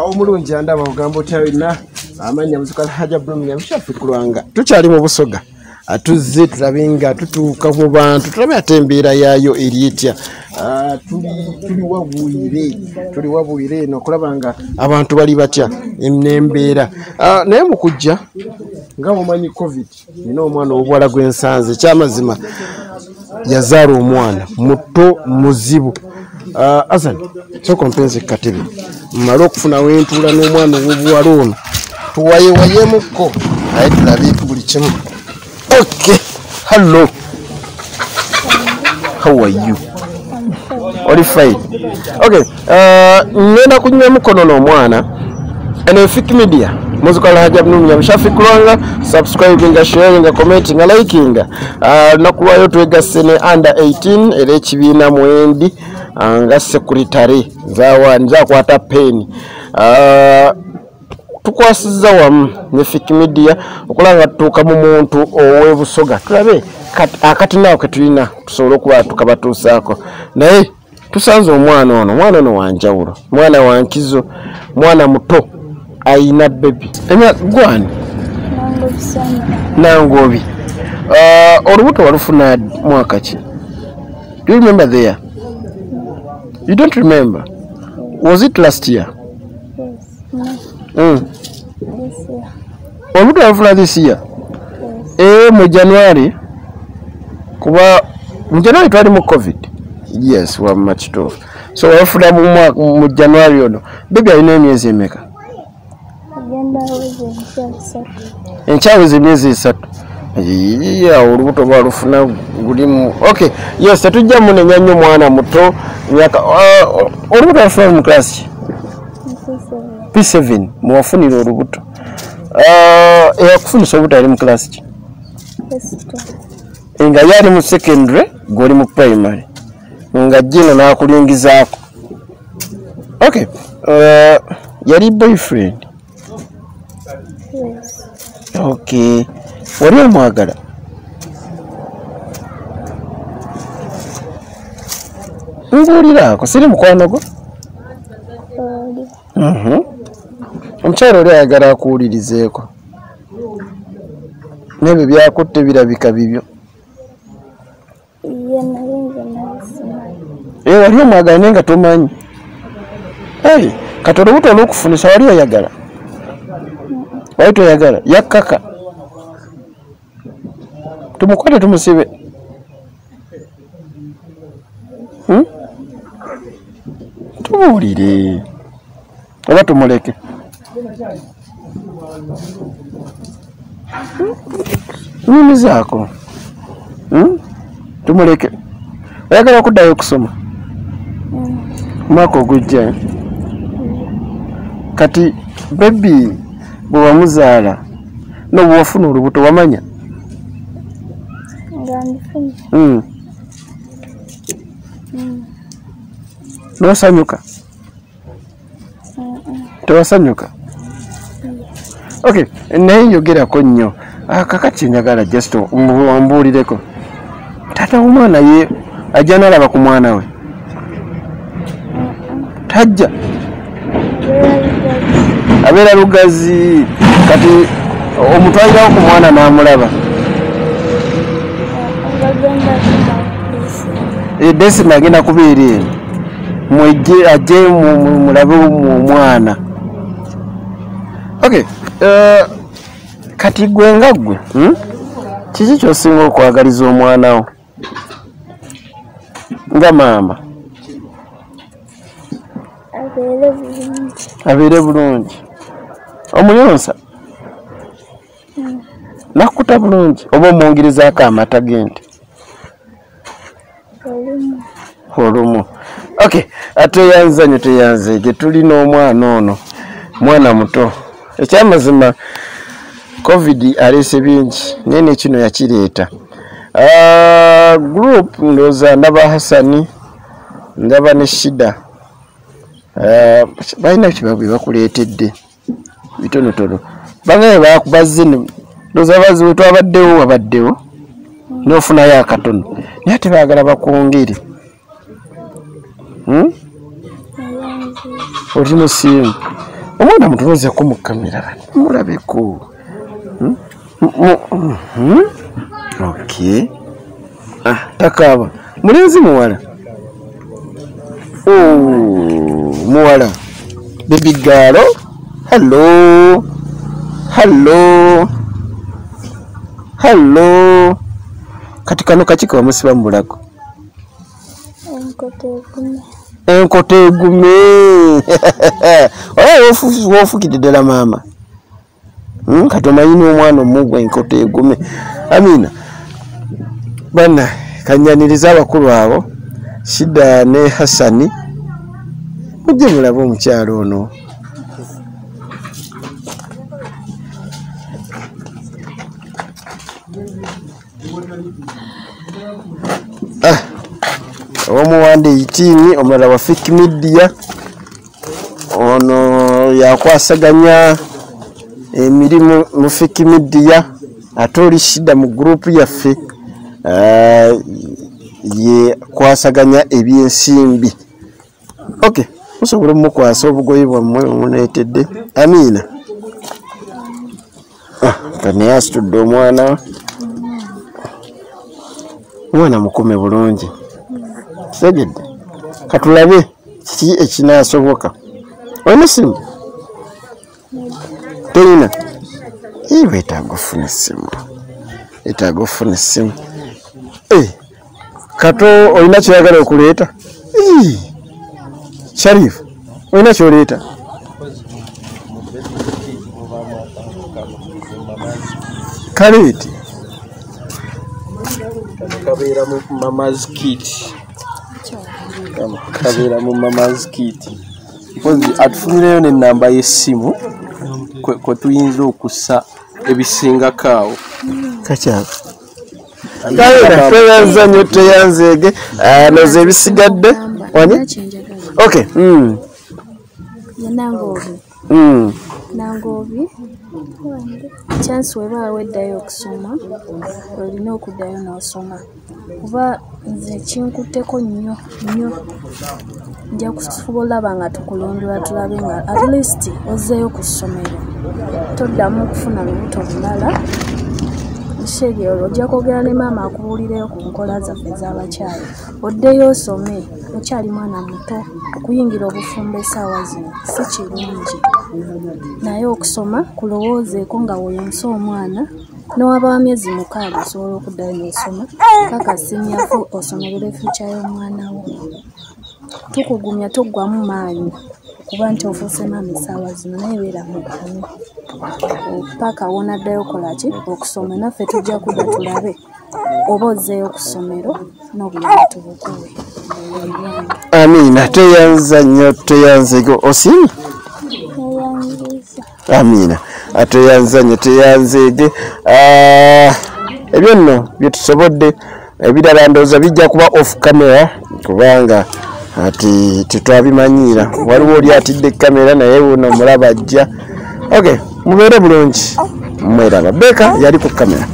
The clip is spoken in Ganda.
awo mulungi andaba ogambo tawina amanya muzika haja Bruno Shafikulwanga tukyali mu Busoga atuzze tulabinga tutuuka mu bantu tulabe atembeera yaayo eriitya tuli wabuire no kulabanga abantu bali batya embeera naye mu kujja nga mumanyi covid nina omwana obuwala gw'ensanze kyamazima yazaala omwana muto muzibu Azan soko mpenzi katebe mmala okufuna wentuula n'omwana ow'obuwala ono tuwayewayemuko naye tulabe buli kimu. Okay, hello. How are you? All fine. Okay, nenda kunywa mukono n'omwana eno Fiki Media muzikola haja Bruno Shafikulwanga subscribing sharing commenting liking nakulwayo twegasse ne under 18 era ekibiina mwendi nga secretary za kwata pen tukwasiza wamu ne Fiki Media okulanga tutuuka mu muntu owe Busoga tulabe akati nawo ketulina tusobole okuba tukabatuusaako naye tusanze omwana ono wanjawulo mwana wankizo mwana muto ayina baby gwani Nangobi olubuto walufuna mwaka ki? Do you remember there? You don't remember? Was it last year? Yes. Olubuto walufuna this year? Yes. Mu January kuba mu January twali mu COVID. Yes, wa machito. So walufuna mu January ono. Baby alina emyezi emeka? Enkyaweza emyezi 3. Olubuto lwalufuna gulimu. Okay, yes, tetujja munenya nnyo mwana muto myaka olubuto lwalufuna mu class P7 muwafunira olubuto. Eyakufunisa olubuto ali mu class ki? Nga yali mu secondary goli mu primary nga jino nakulingizaako. Okay, yali boyfriend? Yes. Okay, wali omwagala? Mbuuliraako siri mukwano gwo? Omukyala oli ayagala akuwulirizeeko nebyo byakutte birabika bibyo. Wali omwagala naye nga tomanyi. Kati olubuto olw'okufunisa wali oyagala? Wali toyagala? Yakkaka tumukwate tumusibe. Tumuwulire oba tumuleke? Nyumizaako. Tumuleke? Oyagala okuddayo okusoma mwaka ogujja? Kati baby bwe wamuzaala n'obwe wafuna olubuto wamanya? N'osanyuka? Tewasanyuka? Okay, naye njogerako nnyo kakati njagala just ombuulireko. Taata w'omwana ye ajja n'alaba ku mwana we? Tajja? Abeera Lugazi. Kati omutwalirawo ku mwana n'amulaba? Desima agenda kubeera eno mwejje ajje mulabe omwana. Okay, kati gwe nga gwe kiki ky'osinga okwagaliza omwana wo nga maama? Abeere bulungi. Omuyonsa? Nakuta bulungi oba omwongerizaako amata g'ente? Olumu. Okay, ateyanza nyo teyanze gye tulina omwana ono mwana muto. Ekyamazima COVID aleese bingi naye nekino yakireeta. Group ndowooza ndaba Hasani ndaba ne Shida balina kibabwe bakuleetedde bitonotono bangaye bakubazze ndowooza bazibu twabaddewo n'ofunayo akatono naye ate baagala bakwongere. Oli musiimu omwana mutuloze kumukamera mulabeko. Okay. Takaba mulenzi muwala. Muwala baby girl. Hello. Kati kano kachiko bamusiba mbulako. Enkote egume. Wofukidde mama. Kati omanyi omwana omugwa enkote egume. Amina. Bana kanyaniriza abakulu abo Shida ne Hassani. Mujje mulabe omukyalo ono. Omuwande 18 omulala wa Fik Media ono yakwasaganya emirimu mu Fik Media atoli Shida mu group yaffe ye kwasaganya ebyensimbi. Okay, musobola mukwasa obugoye bwammwe munetedde. Amina. Kane yasitudde omwana mukume bulungi. Segedde katulabe kiki ekinasoboka. Olina simu? Tolina? Wetaaga ofuna essimu. Kato olina kyoyagala okuleeta? Sharif, olina kyoleeta? Kaleeti kabeera mu mama's kit. Kabeera mu mama's kit. Because atufunireyo n'ennamba y'essimu kwe tuyinza okussa ebisingako awo. Kakyako. Kabeera tweyanza nnyo tweyanzeege noze ebisigadde. Wani? Okay. Nangobi chance weba weddayo okusoma olina okuddayo n'osoma kuba nze kinkuteko nnyo nja kusobola banga tukulondera tulabe nga at least ozzeeyo ku ssomero toddamu okufuna lubuto bulala Shege ojja kwogera ne maama akubuulireyo ku nkola zaffe ez'abakyala oddeyo osome okyali mwana muto okuyingira obufumbo essaawa zino si kirungi naye okusoma kulowoozeeko nga woyonsa omwana n'owaba wa myezi 6 osobola okuddayo n'osoma paka sinyafu osomerera future y'omwana wo tukugumya toggwamu maanyi kuba nti ofuuse maama essaawa zino naye beera mugumu paka wonaddayo kolaki okusoma naffe tujja kudda tulabe oba ozzeeyo ku ssomero n'obuyambi tubukuwe. Amina, tweyanza nnyo tweyanzego osima? Amina, tweyanza nnyo tweyanzeege ebyo nno bye tusobodde ebirala ndowooza bijja kuba off camera kubanga ati tetwabimanyiira waliwo oli atidde kamera naye wuno omulaba ajja. Okay, mubeere bulungi mweraba. Beka yali ku kamera.